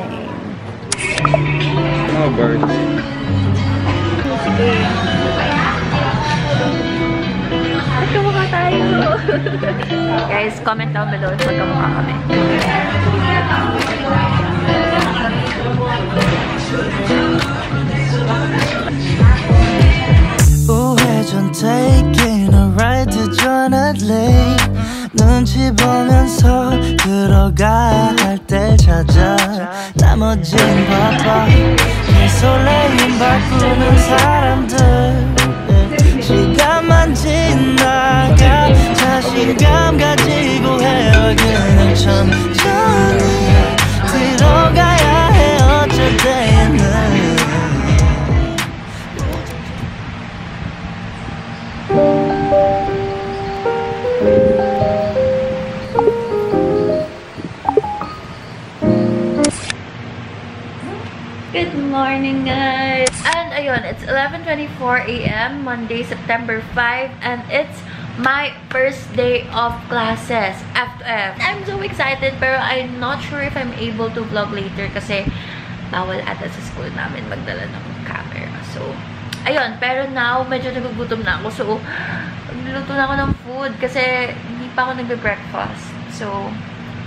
Same. Oh, birds. Sige. Magkamukha tayo. Guys, comment down below if magkamukha kami. 우회전 taking a ride to Jonah Lake 눈치 보면서 들어가야 할 때 찾아 나머진 바빠 내 설레임 바꾸는 사람들 시간만 지나가 자신감 가지고 헤어 그냥 천천히 들어가야 해 어쩔 때는 Good morning, guys! And ayun, it's 11:24 a.m. Monday, September 5, and it's my first day of classes, F2F. I'm so excited, pero I'm not sure if I'm able to vlog later kasi bawal ata sa school namin magdala ng camera. So, ayun, pero now, medyo nagugutom na ako. So, magluto na ako ng food kasi hindi pa ako nagbe-breakfast. So,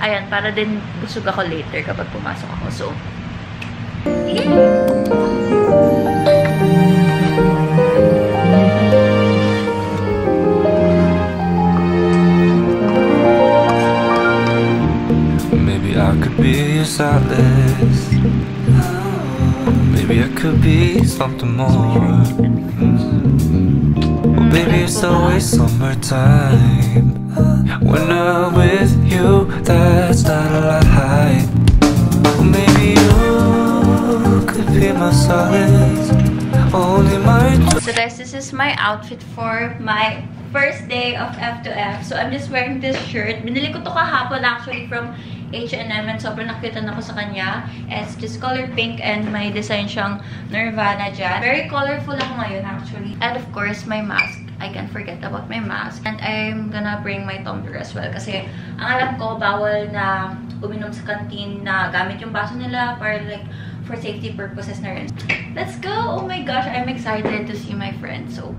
ayun, para din busog ako later kapag pumasok ako. So, maybe I could be your solace. Maybe I could be something more. Baby, it's always summertime. When I'm with you, that's not a lie. Maybe you could be my solace. Only my. So guys, this is my outfit for my first day of F2F. So I'm just wearing this shirt. Binili ko to kahapon actually from H&M and sobrang nakitan ako sa kanya. It's just color pink and may design siyang Nirvana dyan. Very colorful ako ngayon actually. And of course, my mask. I can't forget about my mask. And I'm gonna bring my tumbler as well. Kasi ang alam ko, bawal na uminom sa canteen na gamit yung baso nila para like for safety purposes na rin. Let's go! Oh my gosh, I'm excited to see my friends. So,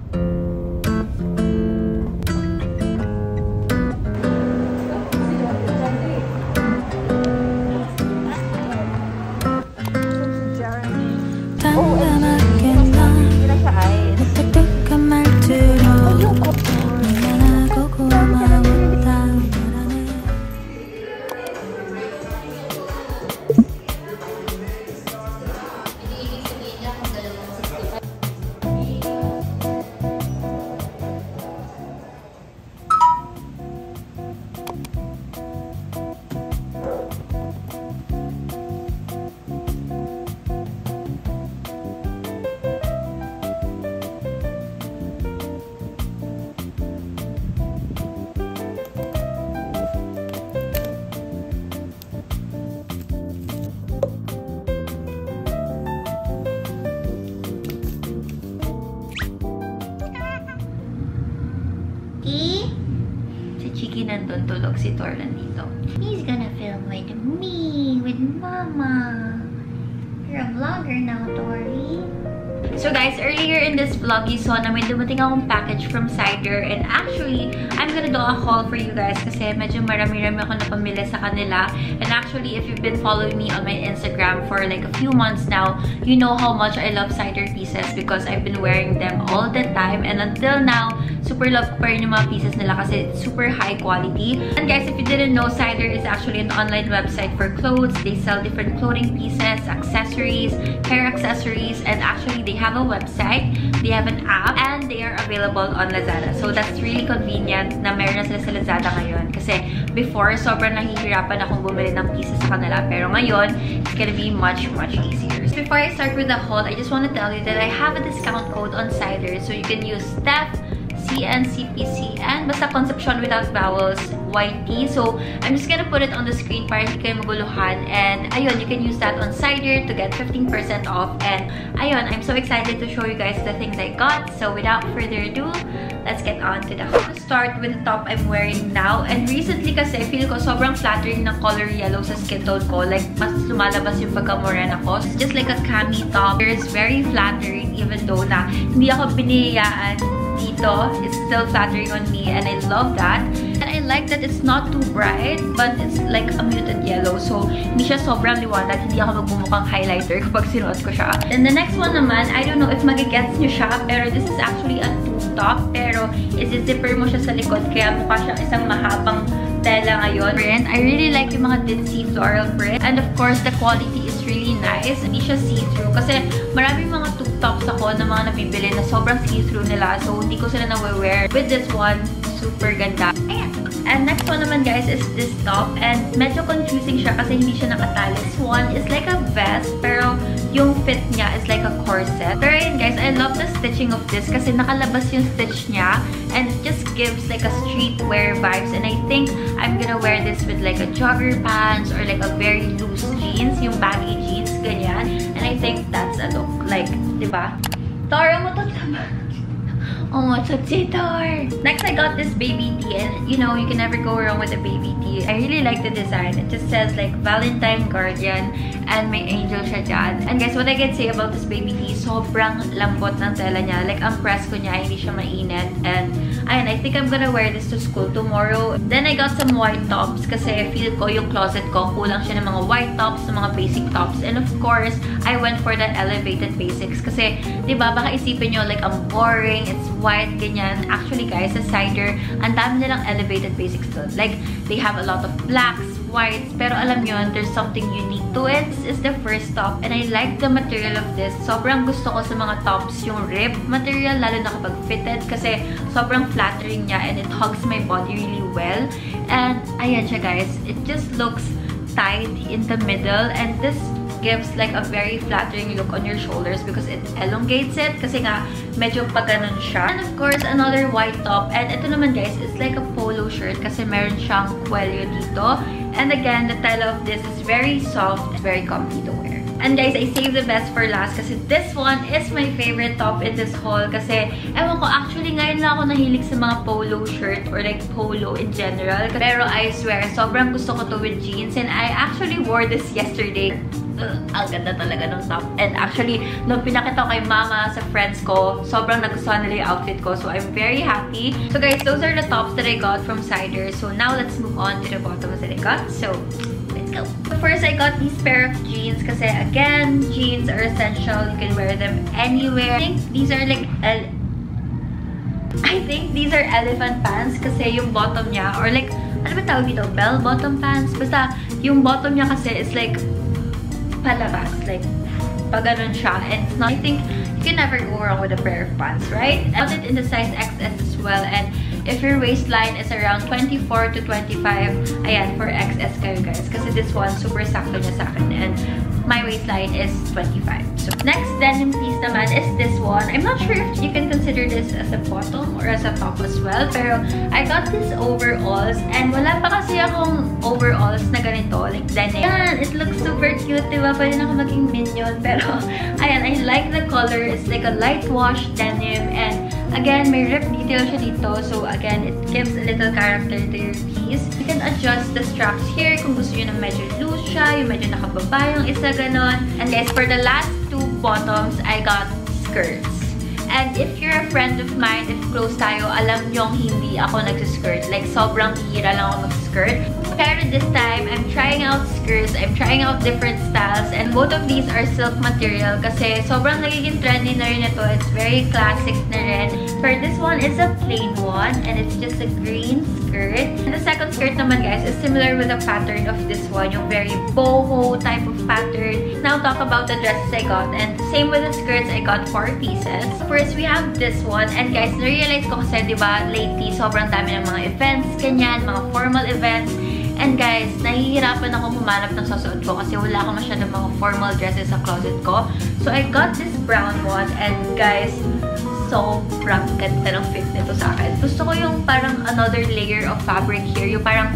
Chiki nandun, tulog si Tor nandito. He's gonna film with me, with Mama. You're a vlogger now, Tori. So guys, earlier in this vlog, you saw na may dumating akong package from Cider. And actually, I'm gonna do a haul for you guys kasi medyo marami-rami ako napamili sa kanila. And actually, if you've been following me on my Instagram for like a few months now, you know how much I love Cider pieces because I've been wearing them all the time. And until now, super love ko pa rin yung mga pieces nila kasi it's super high quality. And guys, if you didn't know, Cider is actually an online website for clothes. They sell different clothing pieces, accessories, hair accessories, and actually they have a website, they have an app, and they are available on Lazada. So that's really convenient na meron na sila sa Lazada ngayon. Kasi before, sobrang nahihirapan akong bumili ng pieces sa kanila. Pero ngayon, it's gonna be much, much easier. So before I start with the haul, I just want to tell you that I have a discount code on Cider. So you can use Steph, CNCPC, and basta Concepcion without vowels, YT. So, I'm just gonna put it on the screen para hindi kayo maguluhan. And, ayun, you can use that on Cider to get 15% off. And, ayun, I'm so excited to show you guys the things I got. So, without further ado, let's get on to that. I'm gonna start with the top I'm wearing now. And recently kasi, feel ko sobrang flattering ng color yellow sa skin tone ko. Like, mas lumalabas yung pagka-morena ko. It's just like a cami top. It's very flattering even though na hindi ako biniyayaan dito. It's still flattering on me and I love that. And I like that it's not too bright but it's like a muted yellow. So, hindi siya sobrang liwanag. Hindi ako magbumukhang highlighter kapag sinuot ko siya. And the next one naman, I don't know if magigets nyo siya, pero this is actually a tube top. Pero, isi-zipper mo siya sa likod kaya mukha siyang isang mahabang tela ngayon. I really like yung mga ditzy floral print. And of course, the quality is really nice. Hindi siya see-through. Kasi maraming mga tube tops ako na mga nabibili na sobrang see-through nila. So, hindi ko sila na-wear. With this one, super ganda. Ayan. And next one naman guys is this top. And medyo confusing siya kasi hindi siya nakatali. This one is like a vest pero yung fit niya is like a corset. Pero yun guys, I love the stitching of this kasi nakalabas yung stitch niya. And it just gives like a streetwear vibes. And I think I'm gonna wear this with like a jogger pants or like a very loose jeans. Yung baggy jeans, ganyan. And I think that's a look. Like, diba? Tara mo to naman. Oh, it's a Cider! Next, I got this baby tee. And, you know, you can never go wrong with a baby tee. I really like the design. It just says, like, Valentine Guardian. And may angel siya dyan. And guys, what I can say about this baby tee, sobrang lambot ng tela niya. Like, ang press ko niya, hindi siya mainit. And, ayun, I think I'm gonna wear this to school tomorrow. Then, I got some white tops. Kasi feel ko yung closet ko, kulang siya ng mga white tops, ng mga basic tops. And of course, I went for the elevated basics. Kasi, diba, baka isipin nyo, like, ang boring, it's white, ganyan. Actually, guys, sa Cider, ang dami nilang elevated basics doon. Like, they have a lot of blacks, whites, pero alam nyo, there's something unique to it. This is the first top, and I like the material of this. Sobrang gusto ko sa mga tops yung rib material, lalo na kapag fitted, kasi sobrang flattering niya, and it hugs my body really well. And, ayan siya, guys. It just looks tight in the middle, and this gives like a very flattering look on your shoulders because it elongates it kasi nga medyo pag ganun siya. And of course, another white top. And ito naman guys, it's like a polo shirt kasi meron siyang cuello dito. And again, the tela of this is very soft, very comfy to wear. And guys, I saved the best for last kasi this one is my favorite top in this haul kasi ewan ko, actually ngayon lang ako nahilig sa mga polo shirt or like polo in general. Pero I swear, sobrang gusto ko to with jeans and I actually wore this yesterday. Ang ganda talaga ng top. And actually, nung pinakita ko kay mama sa friends ko, sobrang nagustuhan nila yung outfit ko. So, I'm very happy. So, guys, those are the tops that I got from Cider. So, now let's move on to the bottoms that I got. So, let's go. So, first, I got these pair of jeans kasi, again, jeans are essential. You can wear them anywhere. I think these are like elephant pants kasi yung bottom niya, or like, ano ba tawag dito? Bell bottom pants? Basta, yung bottom niya kasi is like, palabas, like pag ganun siya, and it's not, I think you can never go wrong with a pair of pants, right? I got it in the size XS as well, and if your waistline is around 24 to 25, ayan, for XS kayo guys, kasi this one super sakto niya sa akin, and my waistline is 25. So next denim piece naman is this one. I'm not sure if you can consider this as a bottom or as a top as well, pero I got this overalls, and wala pa kasi akong overalls na ganito, like denim. Ayan, it looks super cute, diba? Pwede na ako maging minion, pero ayan, I like the color. It's like a light wash denim, and again, may rip detail siya dito, so again, it gives a little character to your piece. You can adjust the straps here kung gusto nyo na medyo loose siya, yung medyo nakababa yung isa, ganon. And guys, for the last two bottoms, I got skirts. And if you're a friend of mine, if close tayo, alam nyong hindi ako nagsiskirt. Like, sobrang hira lang ako mag-skirt. Pero this time, I'm trying out skirts. I'm trying out different styles. And both of these are silk material kasi sobrang nagiging trendy na rin ito. It's very classic na rin. For this one, it's a plain one. And it's just a green skirt. And the second skirt naman, guys, is similar with the pattern of this one. Yung very boho type of pattern. Now, talk about the dresses I got. And same with the skirts, I got 4 pieces. First, we have this one. And guys, na-realize ko kasi, diba, lately, sobrang dami ng mga events, ganyan, mga formal events. And guys, nahihirapan ako humanap ng susuot ko kasi wala akong masyadong mga formal dresses sa closet ko. So, I got this brown one. And guys, sobrang ganda ng fit nito sa akin. Gusto ko yung parang another layer of fabric here. Yung parang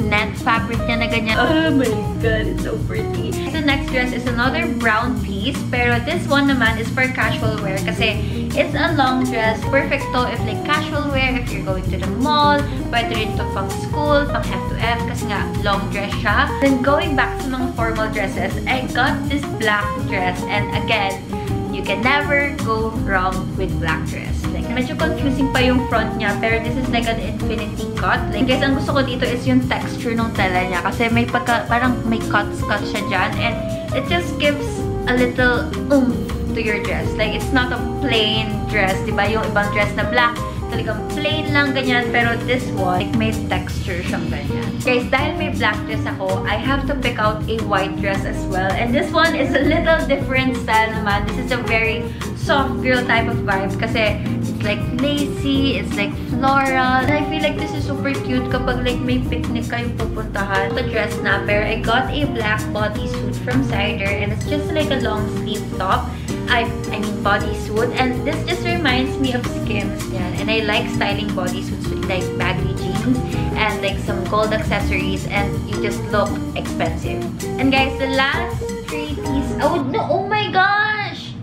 net fabric niya na ganyan. Oh my god, it's so pretty. The next dress is another brown piece. Pero this one naman is for casual wear kasi it's a long dress. Perfect to if like casual wear, if you're going to the mall, pwede rin to pang school, pang F2F, kasi nga long dress siya. Then going back sa mga formal dresses, I got this black dress, and again, you can never go wrong with black dress. Like, medyo confusing pa yung front niya, pero this is like an infinity cut. Like, guys, ang gusto ko dito is yung texture ng tela niya, kasi may parang may cuts siya dyan, and it just gives a little oomph to your dress. Like, it's not a plain dress, diba? Yung ibang dress na black, talagang plain lang, ganyan. Pero this one, like, may texture siyang ganyan. Guys, dahil may black dress ako, I have to pick out a white dress as well. And this one is a little different style naman. This is a very soft girl type of vibe kasi it's like lacy, it's like floral. And I feel like this is super cute kapag like may picnic kayong pupuntahan. The dress na, pero I got a black bodysuit from Cider, and it's just like a long sleeve top. I mean bodysuit, and this just reminds me of Skims, yan. And I like styling bodysuits with like baggy jeans and like some gold accessories, and you just look expensive. And guys, the last 3 pieces, oh my gosh!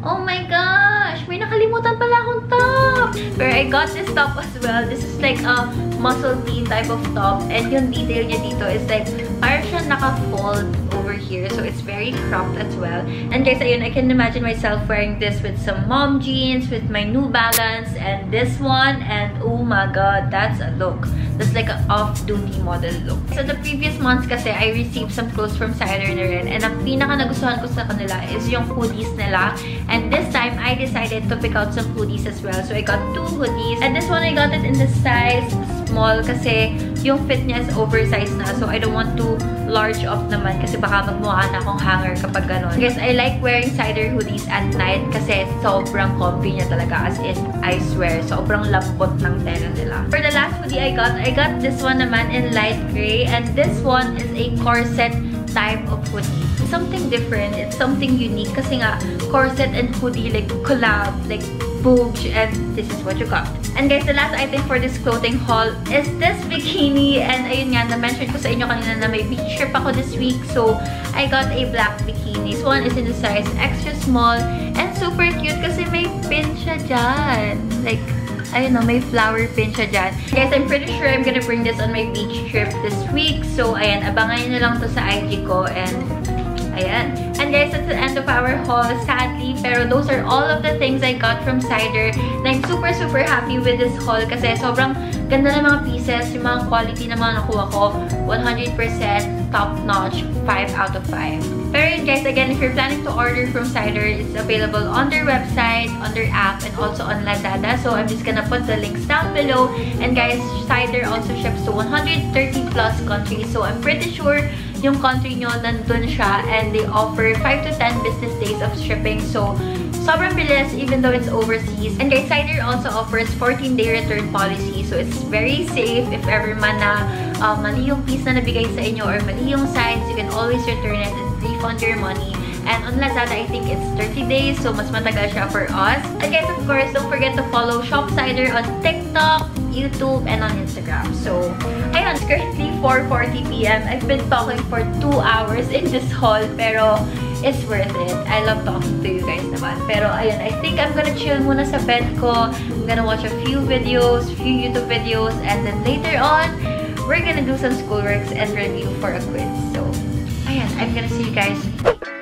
Oh my gosh! May nakalimutan pala akong top! Pero I got this top as well. This is like a muscle tee type of top, and yung detail niya dito is like parang siya naka-fold over here, so it's very cropped as well. And guys, ayun, I can imagine myself wearing this with some mom jeans, with my New Balance, and this one, and oh my god, that's a look. That's like an off-duty model look. So the previous months kasi, I received some clothes from Cider na rin, and ang pinaka nagustuhan ko sa kanila is yung hoodies nila. And this time, I decided to pick out some hoodies as well. So I got 2 hoodies, and this one I got it in the size small kasi yung fit niya is oversized na, so I don't want to large up naman kasi baka magmukha na akong hanger kapag gano'n. Guys, I like wearing Cider hoodies at night kasi sobrang comfy niya talaga, as in, I swear, sobrang lambot ng tela nila. For the last hoodie I got this one naman in light gray, and this one is a corset type of hoodie. It's something different, it's something unique kasi nga corset and hoodie like collab, like boobs, and this is what you got. And guys, the last item for this clothing haul is this bikini, and ayun nga, na-mention ko sa inyo kanina na may beach trip ako this week, so I got a black bikini. This one is in the size extra small, and super cute kasi may pin siya dyan. Like, I don't know, may flower pin siya dyan. Guys, I'm pretty sure I'm gonna bring this on my beach trip this week, so ayan, abangan nyo na lang to sa IG ko, and ayan. And guys, that's the end of our haul, sadly. Pero those are all of the things I got from Cider. And I'm super, super happy with this haul kasi sobrang ganda ng mga pieces. Yung mga quality na mga nakuha ko, 100% top-notch, 5 out of 5. Pero yun guys, again, if you're planning to order from Cider, it's available on their website, on their app, and also on Lazada. So I'm just gonna put the links down below. And guys, Cider also ships to 130 plus countries. So I'm pretty sure yung country nyo nandun siya, and they offer 5 to 10 business days of shipping. So, sobrang bilis even though it's overseas. And guys, Cider also offers 14-day return policy. So, it's very safe if ever man na mali yung piece na nabigay sa inyo or mali yung size, you can always return it and refund your money. And on Lazada, I think it's 30 days. So, mas matagal siya for us. And guys, of course, don't forget to follow Shop Cider on TikTok, YouTube, and on Instagram. So, ayun, it's currently 4:40 PM. I've been talking for 2 hours in this haul, pero it's worth it. I love talking to you guys naman. Pero ayun, I think I'm gonna chill muna sa bed ko. I'm gonna watch a few videos, few YouTube videos, and then later on, we're gonna do some schoolworks and review for a quiz. So, ayun, I'm gonna see you guys later.